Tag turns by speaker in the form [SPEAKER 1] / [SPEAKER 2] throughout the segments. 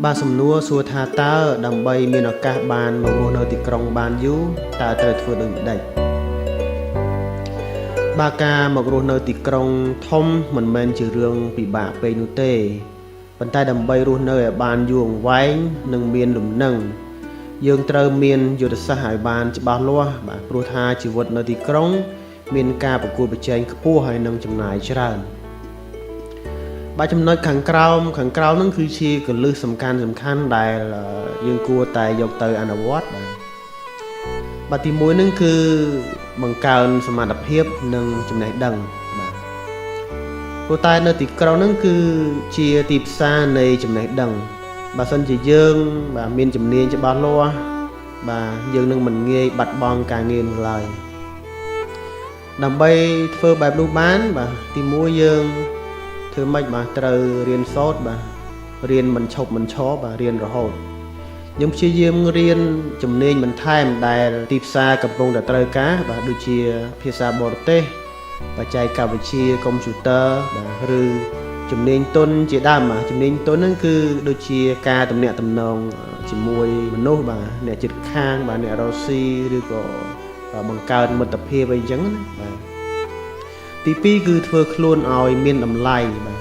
[SPEAKER 1] បាទសំណួរសួរថាតើដើម្បីមានឱកាសបានមករស់នៅទីក្រុងបានយូរតើត្រូវធ្វើដូចម្ដេចបាទការមករស់នៅទីក្រុងធំមិនមែនជារឿងពិបាកពេកនោះទេប៉ុន្តែដើម្បីរស់នៅឲ្យបានយូរអង្វែងនិងមានលំនឹងយើងត្រូវមានយុទ្ធសាស្ត្រឲ្យបានច្បាស់លាស់បាទព្រោះថាជីវិតនៅទីក្រុងមានការប្រកួតប្រជែងខ្ពស់ហើយនឹងចំណាយច្រើនបាទចំណុចខាងក្រោមហ្នឹងគឺជាគន្លឹះសំខាន់ដែលយើងគួរតែយកទៅអនុវត្តបាទទី1ហ្នឹងគឺបង្កើនសមត្ថភាពនិងចំណេះដឹងបាទព្រោះតែនៅទីក្រុងហ្នឹងគឺជាទីផ្សារនៃចំណេះដឹងបើសិនជាយើងបាទមានជំនាញច្បាស់លាស់បាទយើងនឹងមិនងាយបាត់បង់ការងារនោះឡើយដើម្បីធ្វើបែបនោះបានបាទទី1យើងធ្វើម៉េចបាទត្រូវរៀនសូត្របាទរៀនមិនឈប់មិនឈរបាទរៀនរហូតយើងព្យាយាមរៀនជំនាញបន្ថែមដែលទីផ្សារកំពុងតែត្រូវការបាទដូចជាភាសាបរទេសបច្ចេកវិទ្យាកុំព្យូទ័របាទឬជំនាញទន់ជាដើមបាទជំនាញទន់ហ្នឹងគឺដូចជាការទំនាក់ទំនងជាមួយមនុស្សបាទអ្នកជិតខាងបាទអ្នករស់ស៊ីឬក៏បង្កើតមិត្តភាពអីចឹងណាបាទទី2គឺធ្វើខ្លួនឲ្យមានតម្លៃបាទ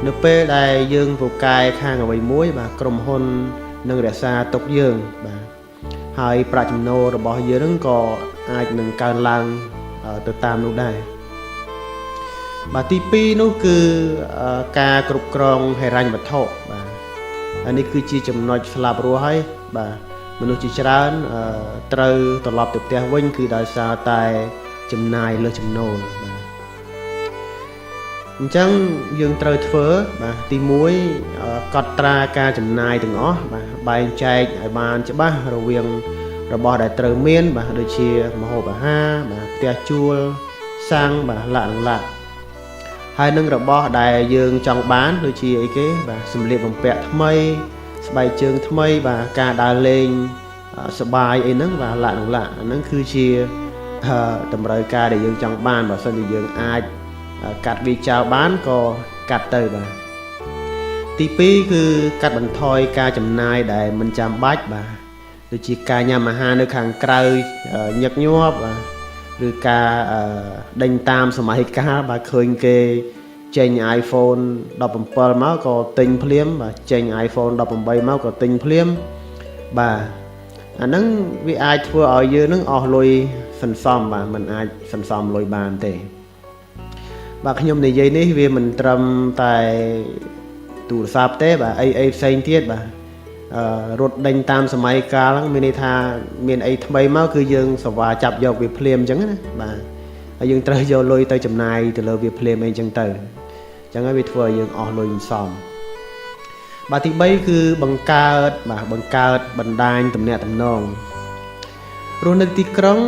[SPEAKER 1] នៅពេលដែលយើងពូកែខាងអ្វីមួយបាទក្រុមហ៊ុននឹងរក្សាទុកយើងបាទហើយប្រាក់ចំណូលរបស់យើងនឹងក៏អាចនឹងកើនឡើងទៅតាមនោះដែរបាទទី2នោះគឺការគ្រប់គ្រងហិរញ្ញវត្ថុបាទហើយនេះគឺជាចំណុចស្លាប់រស់ហើយបាទមនុស្សជាច្រើនត្រូវត្រឡប់ទៅផ្ទះវិញគឺដោយសារតែចំណាយលើចំណូលបាទអញ្ចឹងយើងត្រូវធ្វើបាទទី1កត់ត្រាការចំណាយទាំងអស់បាទបែងចែកឲ្យបានច្បាស់រវាងរបស់ដែលត្រូវមានបាទដូចជាម្ហូបអាហារបាទផ្ទះជួលសាំងបាទឡាក់ហើយនឹងរបស់ដែលយើងចង់បានដូចជាអីគេបាទសម្លៀកបំពាក់ថ្មីស្បែកជើងថ្មីបាទការដើរលេងសប្បាយអីហ្នឹងបាទឡាក់អាហ្នឹងគឺជាតម្រូវការដែលយើងចង់បានបើសិនជាយើងអាចកាត់វាចោលបានក៏កាត់ទៅបាទទី2គឺកាត់បន្ថយការចំណាយដែលមិនចាំបាច់បាទដូចជាការញ៉ាំអាហារនៅខាងក្រៅញឹកញាប់បាទឬការដេញតាមសម័យកាលបាទឃើញគេចេញ iPhone 17មកក៏ទិញភ្លាមបាទចេញ iPhone 18មកក៏ទិញភ្លាមបាទអាហ្នឹងវាអាចធ្វើឲ្យយើងនឹងអស់លុយសន្សំបាទมันអាចសន្សំលុយបានទេបាទខ្ញុំនិយាយនេះវាមិនត្រឹមតែទូរស័ព្ទទេបាទអីផ្សេងទៀតបាទរត់ដេញតាមសម័យកាលហ្នឹងមានន័យថាមានអីថ្មីមកគឺយើងសវ៉ាចាប់យកវាភ្លាមអញ្ចឹងណាបាទហើយយើងត្រូវយកលុយទៅចំណាយទៅលើវាភ្លាមអីអញ្ចឹងទៅអញ្ចឹងហើយវាធ្វើឲ្យយើងអស់លុយមិនសមបាទទី3គឺបង្កើតបណ្ដាញទំនាក់ទំនងរស់នៅទីក្រុង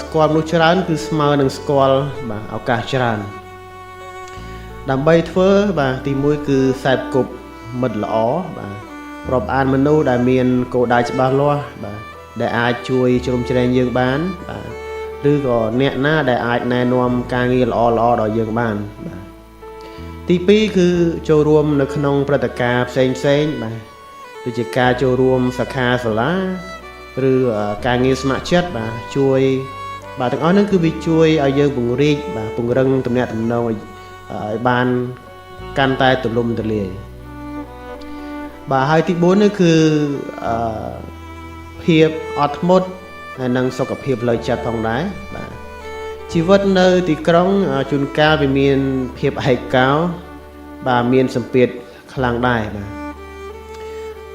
[SPEAKER 1] ស្គាល់មនុស្សច្រើនគឺស្មើនឹងស្គាល់បាទឱកាសច្រើនដើម្បីធ្វើបាទទី1គឺខ្សែគប់មិត្តល្អបាទរាប់អានមនុស្សដែលមានគោលដៅច្បាស់លាស់បាទដែលអាចជួយជ្រោមជ្រែងយើងបានបាទឬក៏អ្នកណាដែលអាចណែនាំការងារល្អដល់យើងបានបាទទី2គឺចូលរួមនៅក្នុងព្រឹត្តិការណ៍ផ្សេងបាទដូចជាការចូលរួមសិក្ខាសាលាឬការងារស្ម័គ្រចិត្តបាទជួយបាទទាំងអស់ហ្នឹងគឺវាជួយឲ្យយើងពង្រីកបាទពង្រឹងទំនាក់ទំនងឲ្យបានកាន់តែទូលំទូលាយបាទហើយទី4នេះគឺភាពអត់ធ្មត់ហើយនិងសុខភាពផ្លូវចិត្តផងដែរបាទជីវិតនៅទីក្រុងជួនកាលវាមានភាពឯកោបាទមានសម្ពាធខ្លាំងដែរបាទ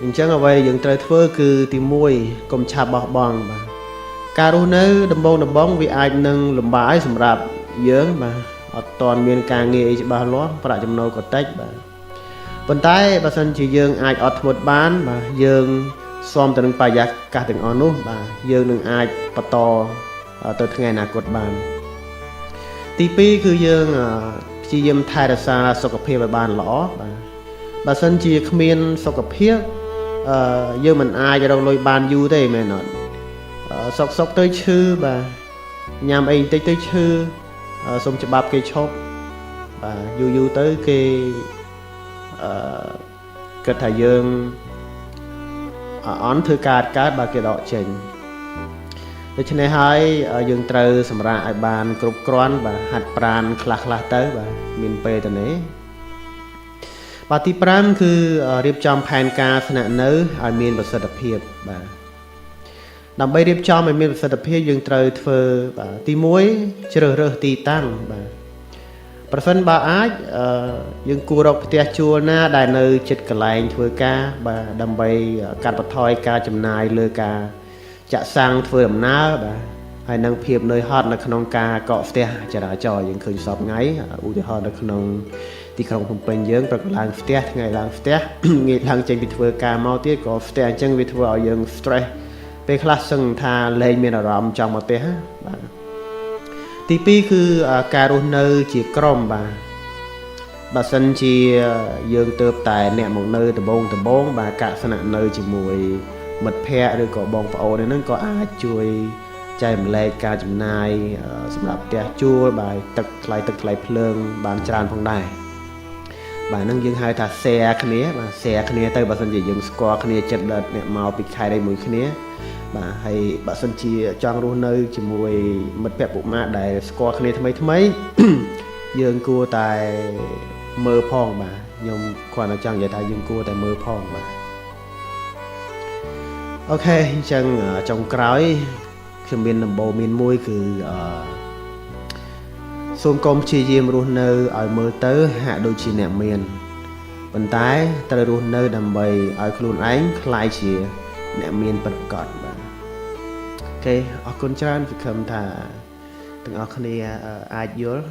[SPEAKER 1] អញ្ចឹងអ្វីយើងត្រូវធ្វើគឺទី1កុំឆាប់បោះបង់បាទការរស់នៅដំបងវាអាចនឹងលំបាកហើយសម្រាប់យើងបាទអត់ទាន់មានការងារអីច្បាស់លាស់ប្រាក់ចំណូលក៏តិចបាទប៉ុន្តែបើសិនជាយើងអាចអត់ធ្មត់បានបាទយើងស៊ាំទៅនឹងបរិយាកាសទាំងអស់នោះបាទយើងនឹងអាចបន្តទៅថ្ងៃអនាគតបានទី2គឺយើងព្យាយាមថែរក្សាសុខភាពឲ្យបានល្អបាទបើសិនជាគ្មានសុខភាពយើងមិនអាចរកលុយបានយូរទេមែនអត់សុកទៅឈឺបាទញ៉ាំអីបន្តិចទៅឈឺសុំច្បាប់គេឈប់បាទយូរទៅគេគិតថាយើង អន់ធ្វើការកើតបើគេដកចេញដូច្នេះហើយយើងត្រូវសម្រាប់ឲ្យបានគ្រប់គ្រាន់បាទហាត់ប្រាណខ្លះទៅបាទមានពេលទៅនេះបាទទី5គឺរៀបចំផែនការស្នាក់នៅឲ្យមានប្រសិទ្ធភាពបាទដើម្បីរៀបចំឲ្យមានប្រសិទ្ធភាពយើងត្រូវធ្វើបាទទី1ជ្រើសរើសទីតាំងបាទប្រសិនបើអាចយើងគួររកផ្ទះជួលណាដែលនៅជិតកន្លែងធ្វើការបាទដើម្បីកាត់បន្ថយការចំណាយលើការចាក់សាំងធ្វើដំណើរបាទហើយនឹងភាពនឿយហត់នៅក្នុងការកកផ្ទះចរាចរណ៍យើងឃើញសពថ្ងៃឧទាហរណ៍នៅក្នុងទីក្រុងភ្នំពេញយើងព្រឹកឡើងផ្ទះថ្ងៃឡើងផ្ទះងាយឡើងចេញពីធ្វើការមកទៀតក៏ផ្ទះអញ្ចឹងវាធ្វើឲ្យយើង stress ពេលខ្លះសឹងថាលែងមានអារម្មណ៍ចង់មកផ្ទះបាទទី2គឺការរស់នៅជាក្រុមបាទបើសិនជាយើងទៅតែអ្នកមកនៅដំបងបាទកាក់ស្នាក់នៅជាមួយមិត្តភ័ក្តិឬក៏បងប្អូនហ្នឹងក៏អាចជួយចែករំលែកការចំណាយសម្រាប់ផ្ទះជួលបាទទឹកថ្លៃភ្លើងបានច្រើនផងដែរបាទហ្នឹងយើងហៅថា share គ្នាបាទ share គ្នាទៅបើសិនជាយើងស្គាល់គ្នាចិត្តដល់អ្នកមកពីខេត្តឯមួយគ្នាបាទហើយបើសិនជាចង់រស់នៅជាមួយមិត្តភ័ក្តិពុកម៉ាក់ដែលស្គាល់គ្នាថ្មីយើងគួរតែមើលផងបាទខ្ញុំគាត់តែចង់និយាយថាយើងគួរតែមើលផងបាទអូខេអញ្ចឹងចុងក្រោយខ្ញុំមានដំបូន្មានមួយគឺសូមកុំព្យាយាមរស់នៅឲ្យមើលទៅហាក់ដូចជាអ្នកមានប៉ុន្តែត្រូវរស់នៅដើម្បីឲ្យខ្លួនឯងក្លាយជាអ្នកមានពិតប្រាកដបាទអូខេអរគុណច្រើនសង្ឃឹមថាទាំងអស់គ្នាអាចយល់